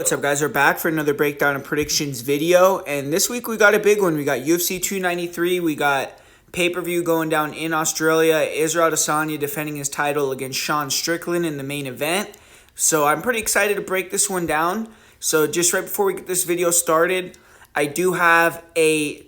What's up, guys? We're back for another breakdown and predictions video, and this week we got a big one. We got UFC 293. We got pay-per-view going down in Australia. Israel Adesanya defending his title against Strickland in the main event. So I'm pretty excited to break this one down. So just right before we get this video started, I do have a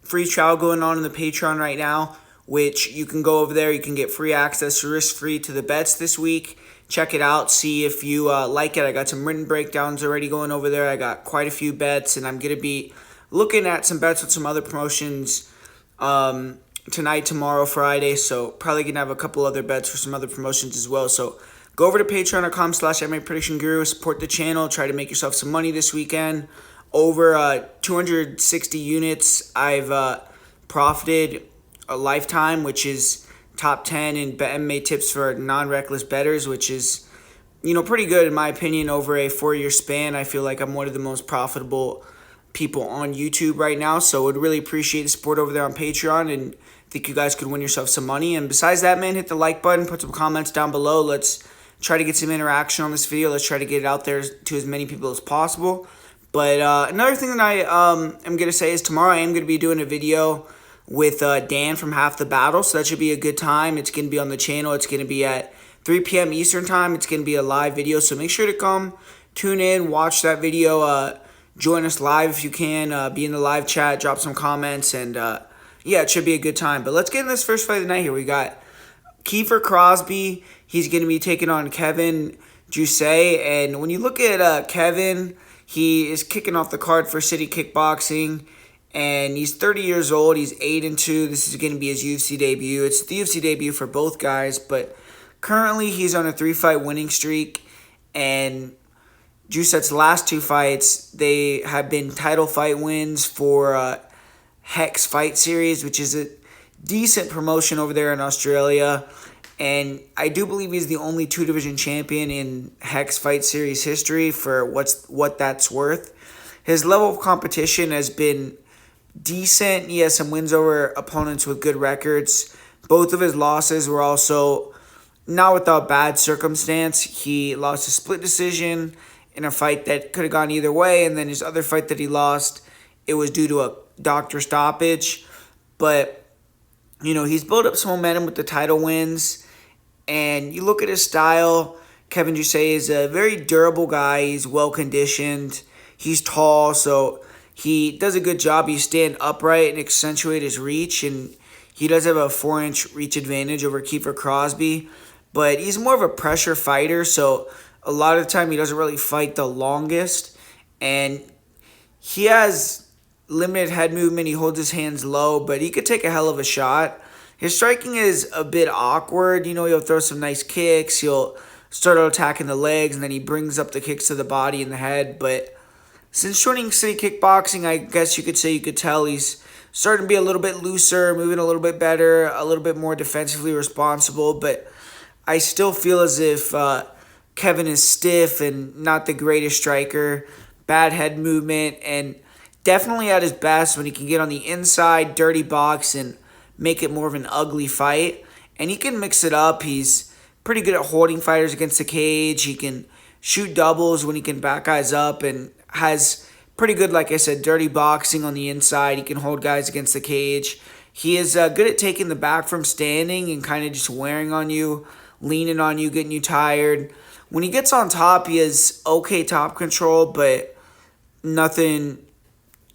free trial going on in the Patreon right now, which you can go over there. You can get free access, risk-free to the bets this week. Check it out. See if you like it. I got some written breakdowns already going over there. I got quite a few bets, and I'm going to be looking at some bets with some other promotions tonight, tomorrow, Friday. So probably going to have a couple other bets for some other promotions as well. So go over to patreon.com/MMAPredictionGuru. Support the channel. Try to make yourself some money this weekend. Over 260 units I've profited a lifetime, which is top 10 in MMA tips for non-reckless bettors, which is, pretty good in my opinion over a 4-year span. I feel like I'm one of the most profitable people on YouTube right now, so would really appreciate the support over there on Patreon, and think you guys could win yourself some money. And besides that, man, hit the like button, put some comments down below. Let's try to get some interaction on this video. Let's try to get it out there to as many people as possible. But another thing that I am going to say is tomorrow I am going to be doing a video with Dan from Half the Battle, so that should be a good time. It's going to be on the channel. It's going to be at 3 p.m. Eastern Time. It's going to be a live video, so make sure to come, tune in, watch that video, join us live if you can, be in the live chat, drop some comments, and yeah, it should be a good time. But let's get in this first fight of the night here. We got Kiefer Crosbie. He's going to be taking on Kevin Jousset, and when you look at Kevin, he is kicking off the card for City Kickboxing. And he's 30 years old. He's 8-2. This is going to be his UFC debut. It's the UFC debut for both guys, but currently he's on a 3-fight winning streak. And Jousset's last 2 fights, they have been title fight wins for Hex Fight Series, which is a decent promotion over there in Australia. And I do believe he's the only 2-division champion in Hex Fight Series history for what that's worth. His level of competition has been decent. He has some wins over opponents with good records. Both of his losses were also not without bad circumstance. He lost a split decision in a fight that could have gone either way, and then his other fight that he lost, it was due to a doctor stoppage. But, he's built up some momentum with the title wins, and you look at his style, Kevin Jousset is a very durable guy. He's well-conditioned. He's tall, so he does a good job. He stand upright and accentuate his reach, and he does have a 4-inch reach advantage over Kiefer Crosbie. But he's more of a pressure fighter, so a lot of the time he doesn't really fight the longest. And he has limited head movement. He holds his hands low, but he could take a hell of a shot. His striking is a bit awkward. He'll throw some nice kicks. He'll start out attacking the legs, and then he brings up the kicks to the body and the head. But since joining City Kickboxing, I guess you could tell he's starting to be a little bit looser, moving a little bit better, a little bit more defensively responsible. But I still feel as if Kevin is stiff and not the greatest striker, bad head movement, and definitely at his best when he can get on the inside, dirty box, and make it more of an ugly fight. And he can mix it up. He's pretty good at holding fighters against the cage. He can shoot doubles when he can back guys up, and has pretty good, like I said, dirty boxing on the inside. He can hold guys against the cage. He is good at taking the back from standing and kind of just wearing on you, leaning on you, getting you tired. When he gets on top, he has okay top control, but nothing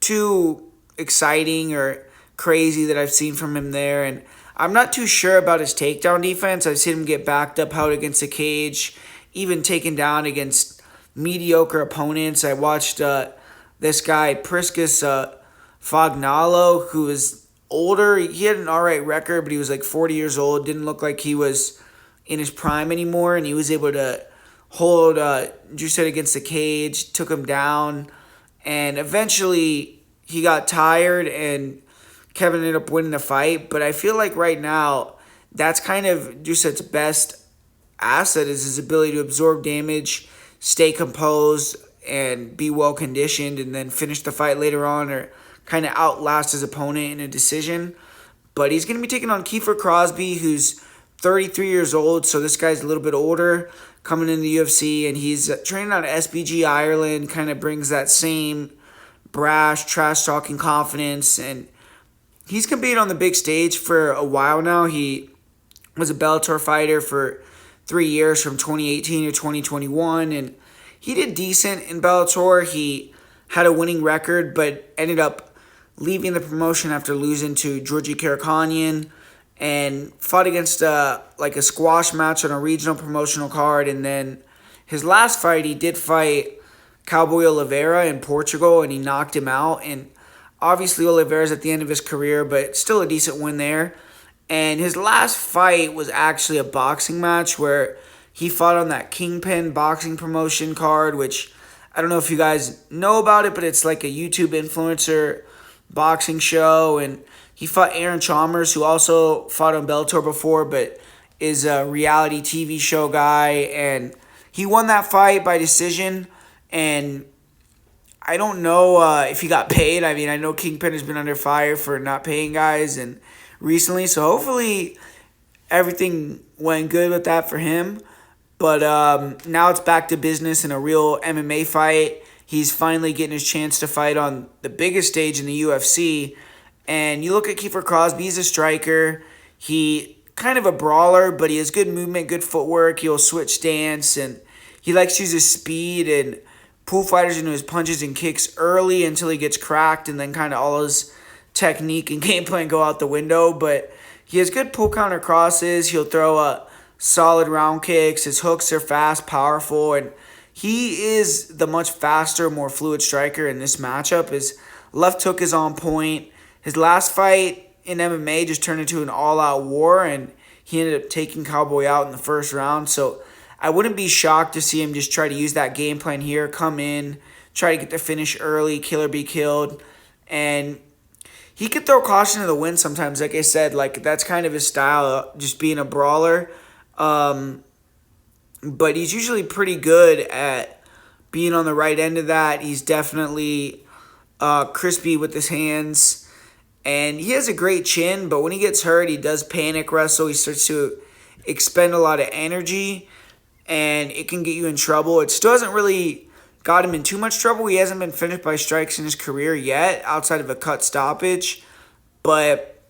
too exciting or crazy that I've seen from him there. And I'm not too sure about his takedown defense. I've seen him get backed up out against the cage, even taken down against mediocre opponents. I watched this guy, Priscus Fognalo, who is older. He had an alright record, but he was like 40 years old. Didn't look like he was in his prime anymore, and he was able to hold Jousset against the cage, took him down, and eventually he got tired, and Kevin ended up winning the fight. But I feel like right now, that's kind of Jousset's best asset, is his ability to absorb damage, stay composed, and be well-conditioned, and then finish the fight later on or kind of outlast his opponent in a decision. But he's going to be taking on Kiefer Crosbie, who's 33 years old, so this guy's a little bit older. coming in the UFC, and he's training out of SBG Ireland, kind of brings that same brash, trash-talking confidence, and he's competed on the big stage for a while now. He was a Bellator fighter for 3 years from 2018 to 2021, and he did decent in Bellator. He had a winning record, but ended up leaving the promotion after losing to Georgi Karakhanyan, and fought against a squash match on a regional promotional card. And then his last fight, he did fight Cowboy Oliveira in Portugal, and he knocked him out. And obviously Oliveira's at the end of his career, but still a decent win there. And his last fight was actually a boxing match where he fought on that Kingpin boxing promotion card, which I don't know if you guys know about it, but it's like a YouTube influencer boxing show. And he fought Aaron Chalmers, who also fought on Bellator before, but is a reality TV show guy. And he won that fight by decision. And I don't know if he got paid. I mean, I know Kingpin has been under fire for not paying guys and recently, so hopefully everything went good with that for him. But now it's back to business in a real MMA fight. He's finally getting his chance to fight on the biggest stage in the UFC. And you look at Kiefer Crosbie, he's a striker. He kind of a brawler, but he has good movement, good footwork. He'll switch stance, and he likes to use his speed and pull fighters into his punches and kicks early until he gets cracked, and then kind of all his technique and game plan go out the window. But he has good pull counter crosses. He'll throw solid round kicks. His hooks are fast, powerful, and he is the much faster, more fluid striker in this matchup. His left hook is on point. His last fight in MMA just turned into an all-out war, and he ended up taking Cowboy out in the first round. So I wouldn't be shocked to see him just try to use that game plan here, come in, try to get the finish early, kill or be killed. And he could throw caution to the wind sometimes. Like I said, that's kind of his style, just being a brawler. But he's usually pretty good at being on the right end of that. He's definitely crispy with his hands. And he has a great chin, but when he gets hurt, he does panic wrestle. He starts to expend a lot of energy, and it can get you in trouble. It still hasn't really got him in too much trouble. He hasn't been finished by strikes in his career yet, outside of a cut stoppage. But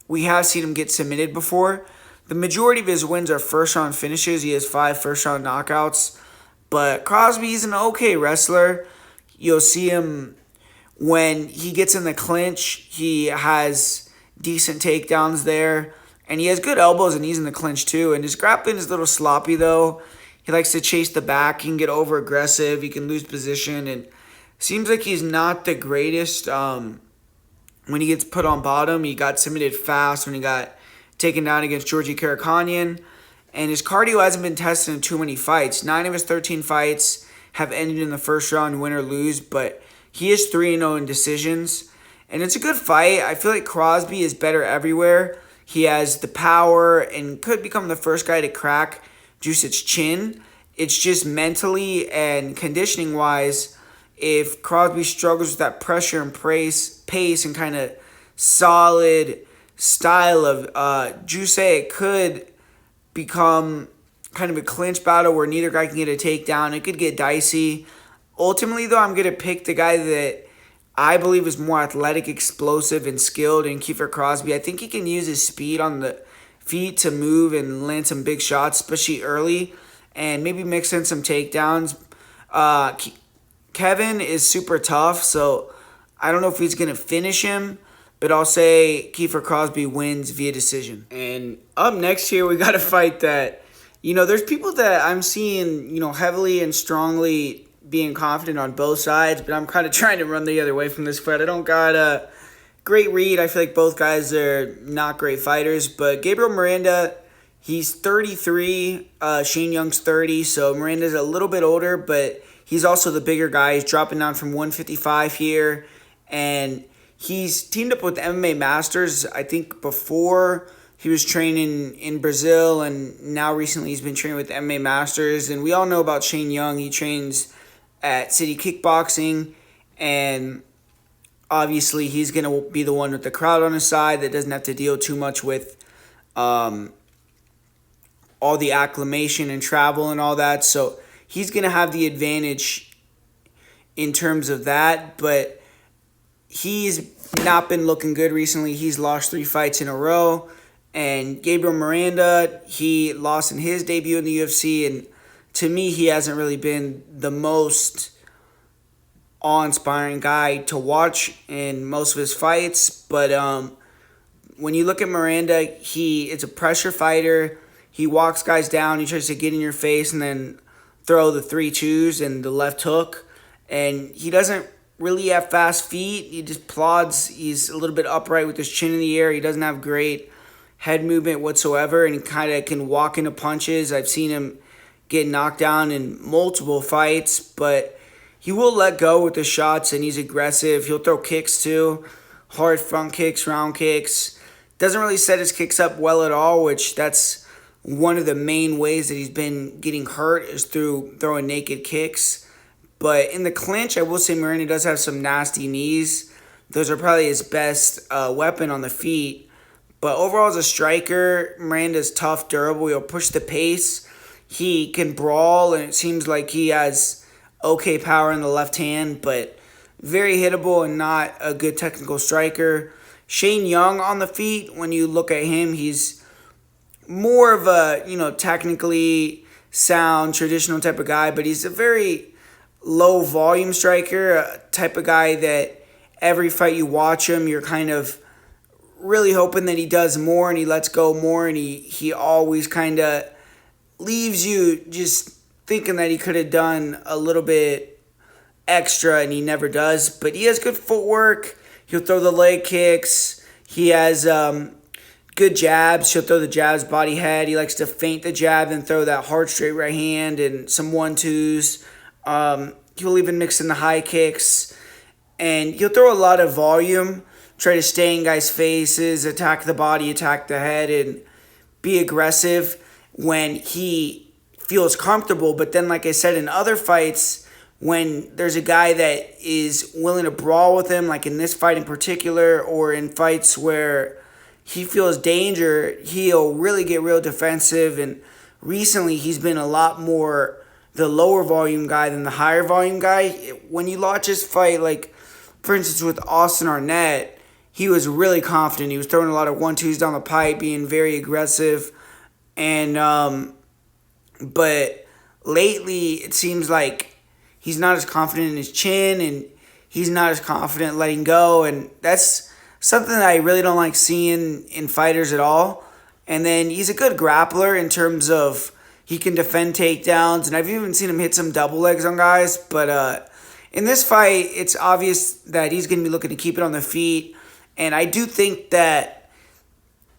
we have seen him get submitted before. The majority of his wins are first-round finishes. He has 5 first-round knockouts. But Crosby is an okay wrestler. You'll see him when he gets in the clinch. He has decent takedowns there. And he has good elbows and knees in the clinch too. And his grappling is a little sloppy though. He likes to chase the back. He can get over-aggressive. He can lose position. And seems like he's not the greatest when he gets put on bottom. He got submitted fast when he got taken down against Georgi Karakhanyan. And his cardio hasn't been tested in too many fights. 9 of his 13 fights have ended in the first round, win or lose. But he is 3-0 in decisions. And it's a good fight. I feel like Crosby is better everywhere. He has the power and could become the first guy to crack Jousset's chin. It's just mentally and conditioning-wise, if Crosby struggles with that pressure and pace and kind of solid style of Jousset, it could become kind of a clinch battle where neither guy can get a takedown. It could get dicey. Ultimately, though, I'm going to pick the guy that I believe is more athletic, explosive, and skilled in Kiefer Crosby. I think he can use his speed on the feet to move and land some big shots, especially early, and maybe mix in some takedowns. Kevin is super tough, so I don't know if he's going to finish him, but I'll say Kiefer Crosby wins via decision. And up next here, we got a fight that, there's people that I'm seeing, heavily and strongly being confident on both sides, but I'm kind of trying to run the other way from this fight. I don't got a great read. I feel like both guys are not great fighters, but Gabriel Miranda, he's 33, Shane Young's 30, so Miranda's a little bit older, but he's also the bigger guy. He's dropping down from 155 here, and he's teamed up with MMA Masters. I think before he was training in Brazil, and now recently he's been training with MMA Masters, and we all know about Shane Young. He trains at City Kickboxing, and obviously he's going to be the one with the crowd on his side that doesn't have to deal too much with all the acclimation and travel and all that. So he's going to have the advantage in terms of that. But he's not been looking good recently. He's lost 3 fights in a row. And Gabriel Miranda, he lost in his debut in the UFC. And to me, he hasn't really been the most awe-inspiring guy to watch in most of his fights. But when you look at Miranda, it's a pressure fighter. He walks guys down. He tries to get in your face and then throw the 3-2s and the left hook. And he doesn't really have fast feet. He just plods. He's a little bit upright with his chin in the air. He doesn't have great head movement whatsoever, and he kind of can walk into punches. I've seen him get knocked down in multiple fights, but he will let go with the shots, and he's aggressive. He'll throw kicks too, hard front kicks, round kicks. Doesn't really set his kicks up well at all, which that's one of the main ways that he's been getting hurt is through throwing naked kicks. But in the clinch, I will say Miranda does have some nasty knees. Those are probably his best weapon on the feet. But overall, as a striker, Miranda's tough, durable. He'll push the pace. He can brawl, and it seems like he has okay power in the left hand, but very hittable and not a good technical striker. Shane Young on the feet, when you look at him, he's more of a, technically sound, traditional type of guy, but he's a very low volume striker, a type of guy that every fight you watch him, you're kind of really hoping that he does more and he lets go more, and he always kind of leaves you just thinking that he could have done a little bit extra, and he never does. But he has good footwork. He'll throw the leg kicks. He has good jabs. He'll throw the jabs, body head. He likes to feint the jab and throw that hard straight right hand and some 1-2s. He'll even mix in the high kicks. And he'll throw a lot of volume, try to stay in guys' faces, attack the body, attack the head, and be aggressive when he feels comfortable. But then, like I said, in other fights, when there's a guy that is willing to brawl with him, like in this fight in particular, or in fights where he feels danger, he'll really get real defensive. And recently, he's been a lot more the lower volume guy than the higher volume guy. When you watch his fight, like, for instance, with Austen Arnett, he was really confident. He was throwing a lot of 1-2s down the pipe, being very aggressive. And but lately, it seems like he's not as confident in his chin, and he's not as confident letting go. And that's something that I really don't like seeing in fighters at all. And then he's a good grappler in terms of he can defend takedowns. And I've even seen him hit some double legs on guys. But in this fight, it's obvious that he's going to be looking to keep it on the feet. And I do think that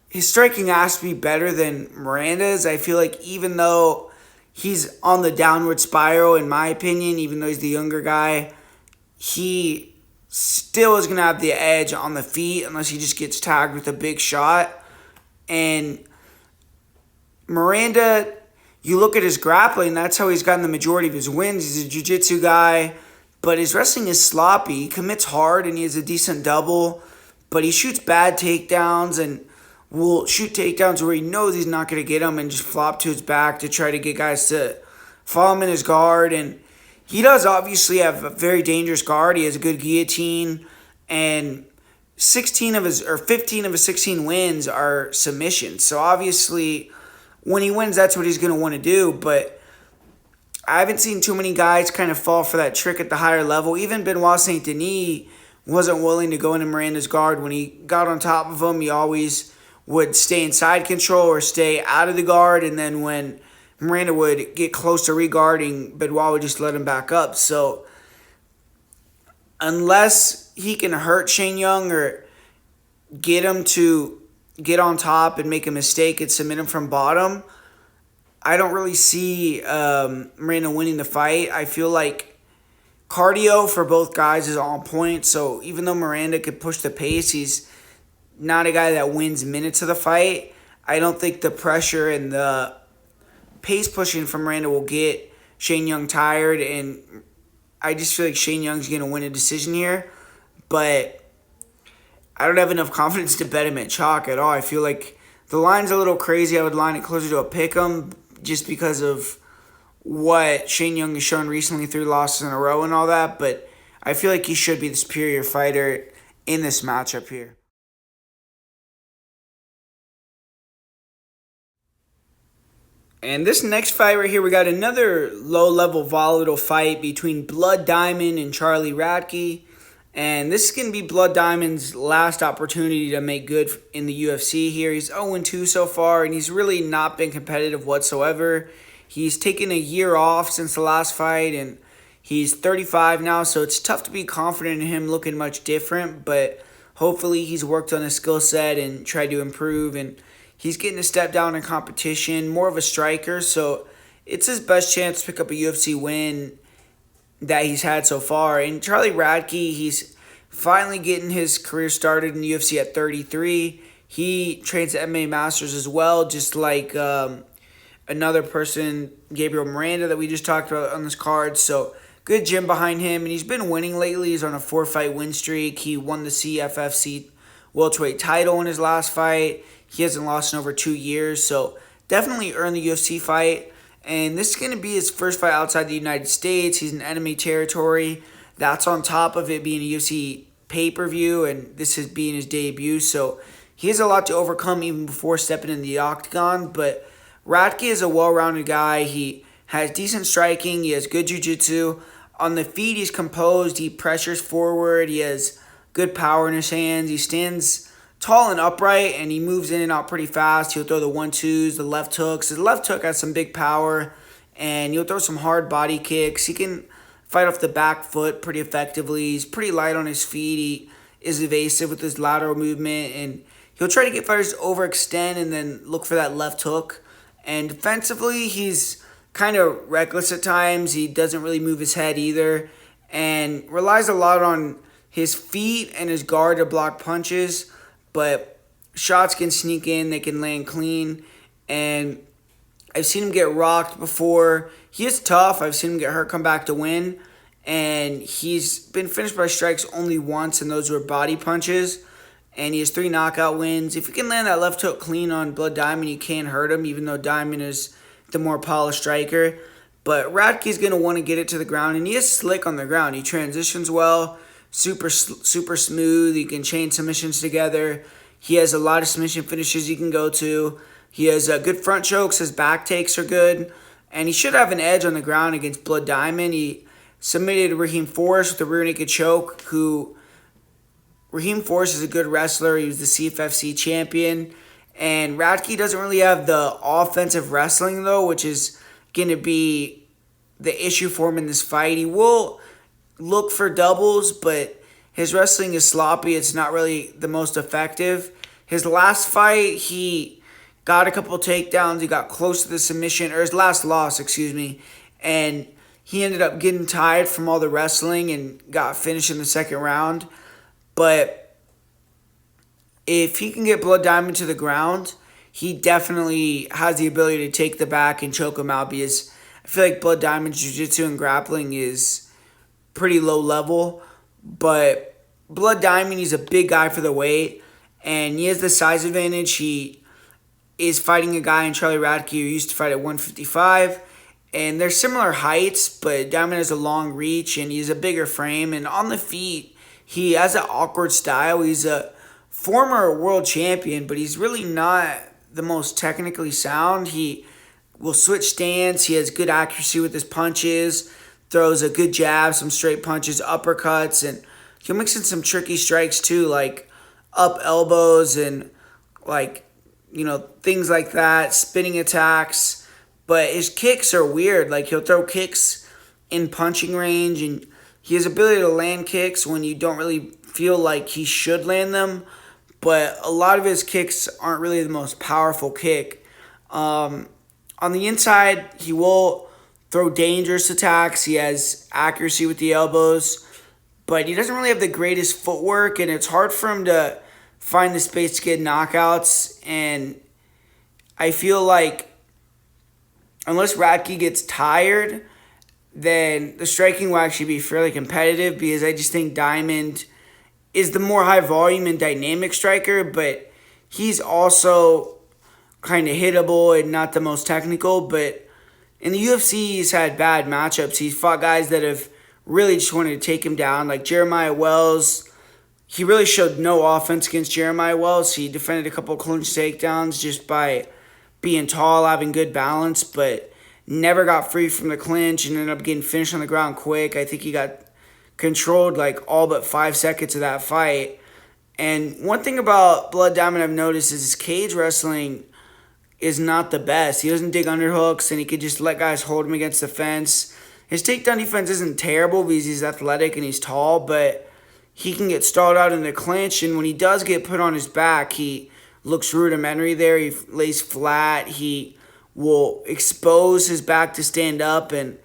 his striking has to be better than Miranda's. I feel like even though he's on the downward spiral, in my opinion, even though he's the younger guy, he still is going to have the edge on the feet unless he just gets tagged with a big shot. And Miranda, you look at his grappling, that's how he's gotten the majority of his wins. He's a jiu-jitsu guy, but his wrestling is sloppy. He commits hard, and he has a decent double. But he shoots bad takedowns and will shoot takedowns where he knows he's not going to get them and just flop to his back to try to get guys to follow him in his guard. And he does obviously have a very dangerous guard. He has a good guillotine. And 15 of his 16 wins are submissions. So obviously, when he wins, that's what he's going to want to do. But I haven't seen too many guys kind of fall for that trick at the higher level. Even Benoit Saint Denis wasn't willing to go into Miranda's guard. When he got on top of him, he always would stay in side control or stay out of the guard. And then when Miranda would get close to regarding, Benoit would just let him back up. So unless he can hurt Shane Young or get him to get on top and make a mistake and submit him from bottom, I don't really see Miranda winning the fight. I feel like cardio for both guys is on point. So even though Miranda could push the pace, he's not a guy that wins minutes of the fight. I don't think the pressure and the pace pushing from Miranda will get Shane Young tired. And I just feel like Shane Young's going to win a decision here. But I don't have enough confidence to bet him at chalk at all. I feel like The line's a little crazy. I would line it closer to a pick'em just because of what Shane Young has shown recently, 3 losses in a row and all that. But I feel like he should be the superior fighter in this matchup here. And this next fight right here, we got another low-level volatile fight between Blood Diamond and Charlie Radtke. And this is going to be Blood Diamond's last opportunity to make good in the UFC here. He's 0-2 so far, and he's really not been competitive whatsoever. He's taken a year off since the last fight, and he's 35 now, so it's tough to be confident in him looking much different. But hopefully he's worked on his skill set and tried to improve, and he's getting a step down in competition, more of a striker, so it's his best chance to pick up a UFC win that he's had so far. And Charlie Radtke, he's finally getting his career started in the UFC at 33. He trains at MMA Masters as well, just like another person, Gabriel Miranda, that we just talked about on this card. So good gym behind him, and he's been winning lately. He's on a 4-fight win streak. He won the CFFC welterweight title in his last fight. He hasn't lost in over 2 years, so definitely earned the UFC fight. And this is going to be his first fight outside the United States. He's in enemy territory. That's on top of it being a UFC pay-per-view, and this is being his debut. So he has a lot to overcome even before stepping in the octagon. But Radtke is a well-rounded guy. He has decent striking. He has good jiu-jitsu. On the feet, he's composed. He pressures forward. He has good power in his hands. He stands tall and upright, and he moves in and out pretty fast. He'll throw the 1-2s, the left hooks. His left hook has some big power, and he'll throw some hard body kicks. He can fight off the back foot pretty effectively. He's pretty light on his feet. He is evasive with his lateral movement, and he'll try to get fighters to overextend and then look for that left hook. And defensively, he's kind of reckless at times. He doesn't really move his head either, and relies a lot on his feet and his guard to block punches. But shots can sneak in, they can land clean, and I've seen him get rocked before. He is tough. I've seen him get hurt, come back to win, and he's been finished by strikes only once, and those were body punches, and he has 3 knockout wins. If you can land that left hook clean on Blood Diamond, you can't hurt him, even though Diamond is the more polished striker. But Radtke's going to want to get it to the ground, and he is slick on the ground. He transitions well. Super smooth. He can chain submissions together. He has a lot of submission finishes he can go to. He has good front chokes. His back takes are good. And he should have an edge on the ground against Blood Diamond. He submitted Raheem Forrest with a rear naked choke, Raheem Forrest is a good wrestler. He was the CFFC champion. And Radtke doesn't really have the offensive wrestling, though, which is going to be the issue for him in this fight. He will look for doubles, but his wrestling is sloppy. It's not really the most effective. His last fight, he got a couple takedowns. He got close to the submission, or his last loss, and he ended up getting tired from all the wrestling and got finished in the second round. But if he can get Blood Diamond to the ground, he definitely has the ability to take the back and choke him out, because I feel like Blood Diamond's jiu-jitsu and grappling is pretty low level. But Blood Diamond, he's a big guy for the weight, and he has the size advantage. He is fighting a guy in Charlie Radtke who used to fight at 155, and they're similar heights, but Diamond has a long reach, and he has a bigger frame. And on the feet, he has an awkward style. He's a former world champion, but he's really not the most technically sound. He will switch stance. He has good accuracy with his punches, throws a good jab, some straight punches, uppercuts, and he'll mix in some tricky strikes too, like up elbows and things like that, spinning attacks. But his kicks are weird. Like, he'll throw kicks in punching range, and he has ability to land kicks when you don't really feel like he should land them. But a lot of his kicks aren't really the most powerful kick. On the inside, he will throw dangerous attacks. He has accuracy with the elbows, but he doesn't really have the greatest footwork, and it's hard for him to find the space to get knockouts. And I feel like unless Radtke gets tired, then the striking will actually be fairly competitive, because I just think Diamond is the more high volume and dynamic striker, but he's also kind of hittable and not the most technical, but in the UFC, he's had bad matchups. He's fought guys that have really just wanted to take him down, like Jeremiah Wells. He really showed no offense against Jeremiah Wells. He defended a couple of clinch takedowns just by being tall, having good balance, but never got free from the clinch and ended up getting finished on the ground quick. I think he got controlled like all but 5 seconds of that fight. And one thing about Blood Diamond I've noticed is his cage wrestling is not the best. He doesn't dig underhooks, and he could just let guys hold him against the fence. His takedown defense isn't terrible because he's athletic and he's tall, but he can get stalled out in the clinch, and when he does get put on his back, he looks rudimentary there. He lays flat. He will expose his back to stand up, and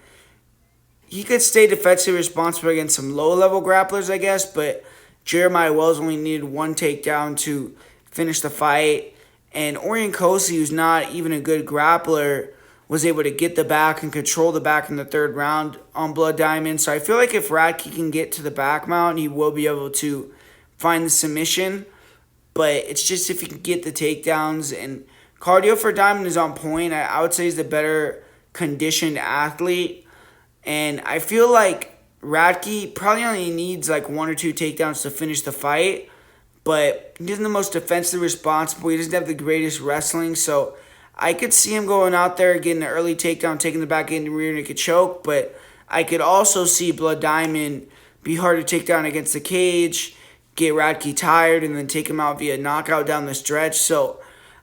he could stay defensively responsible against some low-level grapplers, I guess, but Jeremiah Wells only needed one takedown to finish the fight. And Orion Kosi, who's not even a good grappler, was able to get the back and control the back in the third round on Blood Diamond. So I feel like if Radtke can get to the back mount, he will be able to find the submission. But it's just if he can get the takedowns. And cardio for Diamond is on point. I would say he's the better conditioned athlete. And I feel like Radtke probably only needs like 1 or 2 takedowns to finish the fight. But he isn't the most defensively responsible. He doesn't have the greatest wrestling. So I could see him going out there, getting an early takedown, taking the back end, rear naked choke. But I could also see Blood Diamond be hard to take down against the cage, get Radtke tired, and then take him out via knockout down the stretch. So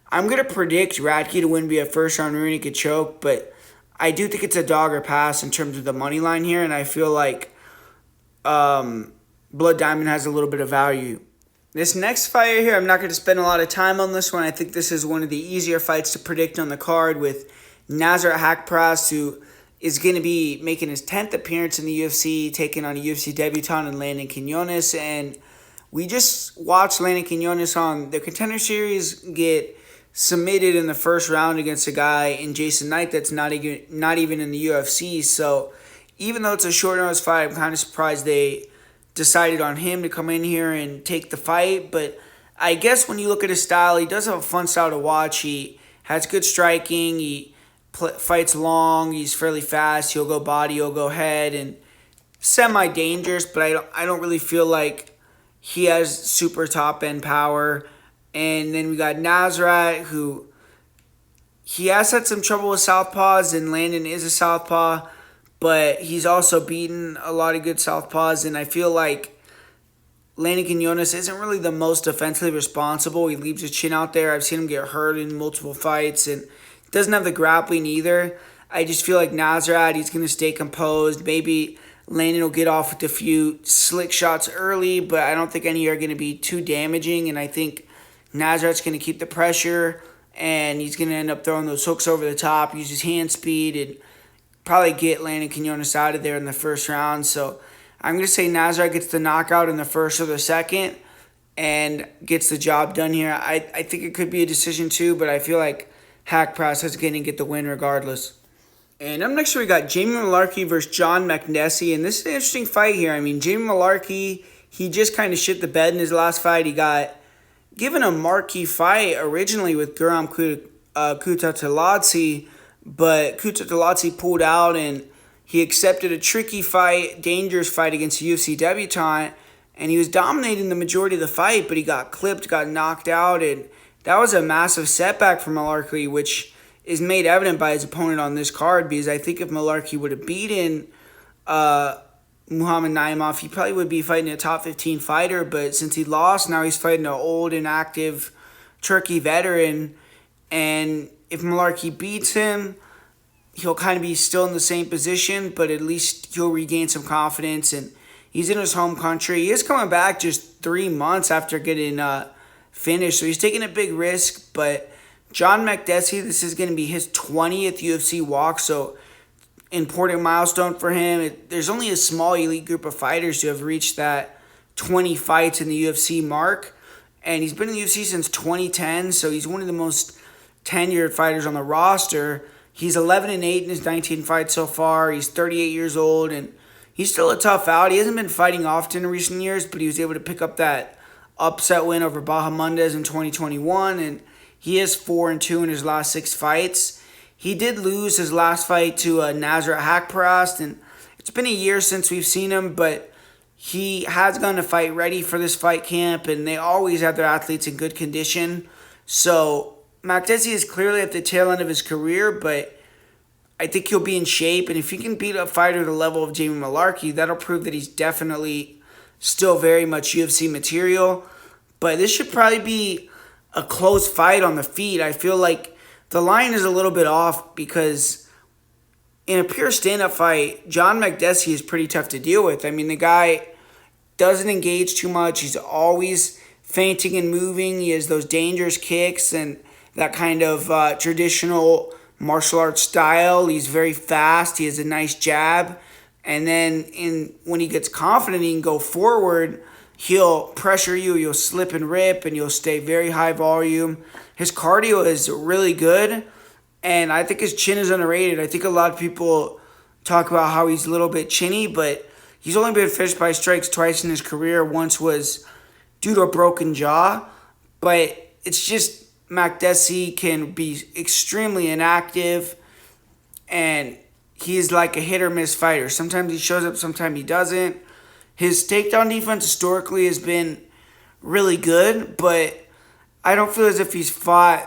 I'm going to predict Radtke to win via first-round rear naked choke. But I do think it's a dog or pass in terms of the money line here. And I feel like Blood Diamond has a little bit of value. This next fight here, I'm not going to spend a lot of time on this one. I think this is one of the easier fights to predict on the card with Nasrat Haqparast, who is going to be making his 10th appearance in the UFC, taking on a UFC debutant in Landon Quinones. And we just watched Landon Quinones on the Contender Series get submitted in the first round against a guy in Jason Knight that's not even in the UFC. So even though it's a short notice fight, I'm kind of surprised they decided on him to come in here and take the fight. But I guess when you look at his style, he does have a fun style to watch. He has good striking. He fights long. He's fairly fast. He'll go body. He'll go head. And semi-dangerous, but I don't really feel like he has super top-end power. And then we got Nasrat, who he has had some trouble with southpaws, and Landon is a southpaw. But he's also beaten a lot of good southpaws, and I feel like Landon Quinones isn't really the most defensively responsible. He leaves his chin out there. I've seen him get hurt in multiple fights, and doesn't have the grappling either. I just feel like Nasrat, he's going to stay composed. Maybe Landon will get off with a few slick shots early, but I don't think any are going to be too damaging, and I think Nasrat's going to keep the pressure, and he's going to end up throwing those hooks over the top, use his hand speed, and probably get Landon Quinones out of there in the first round. So I'm going to say Nasrat gets the knockout in the first or the second and gets the job done here. I think it could be a decision too, but I feel like Haqparast is going to get the win regardless. And up next we got Jamie Mullarkey versus John Makdessi, and this is an interesting fight here. I mean, Jamie Mullarkey, he just kind of shit the bed in his last fight. He got given a marquee fight originally with Guram Kutateladze, but Kutateladze pulled out, and he accepted a tricky fight, dangerous fight against a UFC debutant, and he was dominating the majority of the fight, but he got clipped, got knocked out, and that was a massive setback for Mullarkey, which is made evident by his opponent on this card, because I think if Mullarkey would have beaten Muhammad Naimov, he probably would be fighting a top 15 fighter, but since he lost, now he's fighting an old and active Turkey veteran, and if Mullarkey beats him, he'll kind of be still in the same position, but at least he'll regain some confidence, and he's in his home country. He is coming back just 3 months after getting finished, so he's taking a big risk, but John Makdessi, this is going to be his 20th UFC walk, so important milestone for him. There's only a small elite group of fighters who have reached that 20 fights in the UFC mark, and he's been in the UFC since 2010, so he's one of the most tenured fighters on the roster. He's 11-8 in his 19 fights so far. He's 38 years old, and he's still a tough out. He hasn't been fighting often in recent years, but he was able to pick up that upset win over Bahamondes in 2021, and He is 4-2 in his last 6 fights. He did lose his last fight to Nasrat Haqparast, and it's been a year since we've seen him, but he has gone to fight ready for this fight camp, and they always have their athletes in good condition. So Makdessi is clearly at the tail end of his career, but I think he'll be in shape, and if he can beat a fighter at the level of Jamie Mullarkey, that'll prove that he's definitely still very much UFC material. But this should probably be a close fight on the feet. I feel like the line is a little bit off because in a pure stand-up fight, John Makdessi is pretty tough to deal with. I mean, the guy doesn't engage too much. He's always feinting and moving. He has those dangerous kicks and that kind of traditional martial arts style. He's very fast. He has a nice jab. And then when he gets confident, he can go forward. He'll pressure you, you'll slip and rip, and you'll stay very high volume. His cardio is really good, and I think his chin is underrated. I think a lot of people talk about how he's a little bit chinny, but he's only been finished by strikes twice in his career. Once was due to a broken jaw, but it's just Makdessi can be extremely inactive, and he's like a hit-or-miss fighter. Sometimes he shows up, sometimes he doesn't. His takedown defense historically has been really good, but I don't feel as if he's fought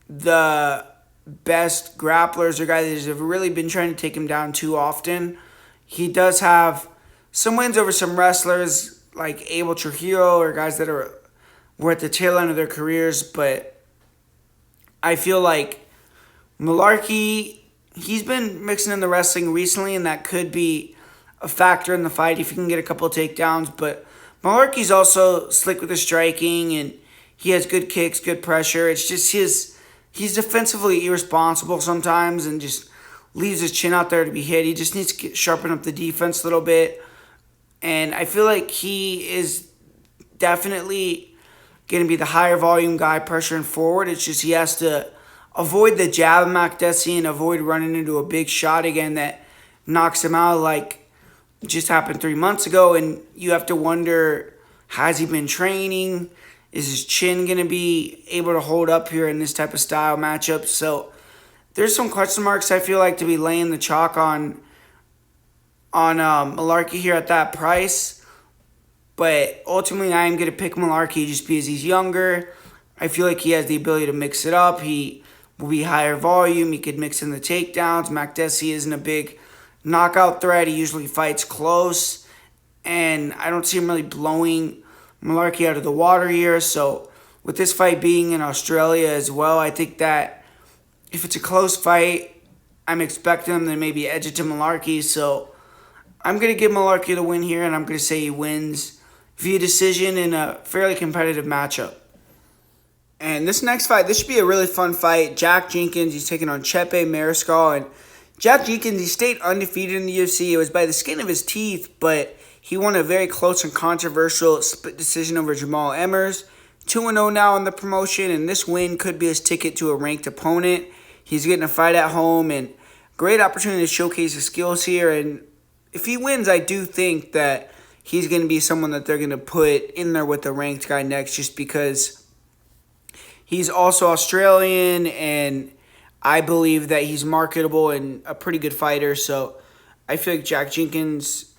the best grapplers or guys that have really been trying to take him down too often. He does have some wins over some wrestlers like Abel Trujillo or guys that were at the tail end of their careers, but I feel like Mullarkey, he's been mixing in the wrestling recently, and that could be a factor in the fight if he can get a couple of takedowns. But Mullarkey's also slick with the striking, and he has good kicks, good pressure. It's just he's defensively irresponsible sometimes and just leaves his chin out there to be hit. He just needs to sharpen up the defense a little bit. And I feel like he is definitely going to be the higher volume guy pressuring forward. It's just he has to avoid the jab of Makdessi and avoid running into a big shot again that knocks him out like just happened 3 months ago. And you have to wonder, has he been training? Is his chin going to be able to hold up here in this type of style matchup? So there's some question marks I feel like to be laying the chalk on Mullarkey here at that price. But ultimately, I am going to pick Mullarkey just because he's younger. I feel like he has the ability to mix it up. He will be higher volume. He could mix in the takedowns. Makdessi isn't a big knockout threat. He usually fights close. And I don't see him really blowing Mullarkey out of the water here. So with this fight being in Australia as well, I think that if it's a close fight, I'm expecting him to maybe edge it to Mullarkey. So I'm going to give Mullarkey the win here, and I'm going to say he wins via decision in a fairly competitive matchup. And this next fight, this should be a really fun fight. Jack Jenkins, he's taking on Kape Mariscal. And Jack Jenkins, he stayed undefeated in the UFC. It was by the skin of his teeth, but he won a very close and controversial split decision over Jamal Emmers. 2-0 now in the promotion, and this win could be his ticket to a ranked opponent. He's getting a fight at home, and great opportunity to showcase his skills here. And if he wins, I do think that he's going to be someone that they're going to put in there with the ranked guy next, just because he's also Australian, and I believe that he's marketable and a pretty good fighter. So I feel like Jack Jenkins,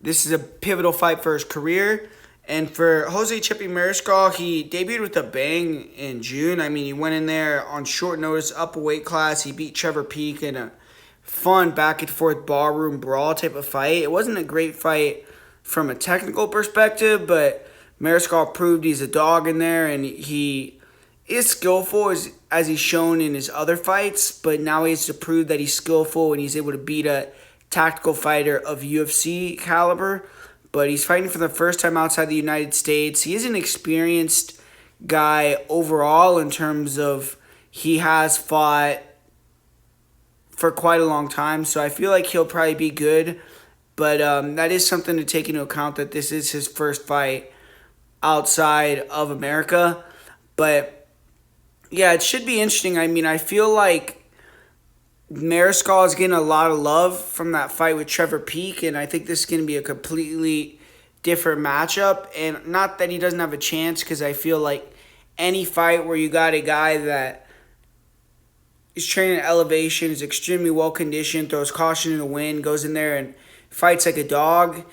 this is a pivotal fight for his career. And for Jose Kape Mariscal, he debuted with a bang in June. I mean, he went in there on short notice, up a weight class. He beat Trevor Peek in a fun back-and-forth ballroom brawl type of fight. It wasn't a great fight from a technical perspective, but Mariscal proved he's a dog in there, and he is skillful as he's shown in his other fights, but now he has to prove that he's skillful and he's able to beat a tactical fighter of UFC caliber. But he's fighting for the first time outside the United States. He is an experienced guy overall in terms of he has fought for quite a long time, so I feel like he'll probably be good. But that is something to take into account, that this is his first fight outside of America. But yeah, it should be interesting. I mean, I feel like Mariscal is getting a lot of love from that fight with Trevor Peek, and I think this is going to be a completely different matchup. And not that he doesn't have a chance, because I feel like any fight where you got a guy that is training at elevation, is extremely well conditioned, throws caution in the wind, goes in there and fights like a dog,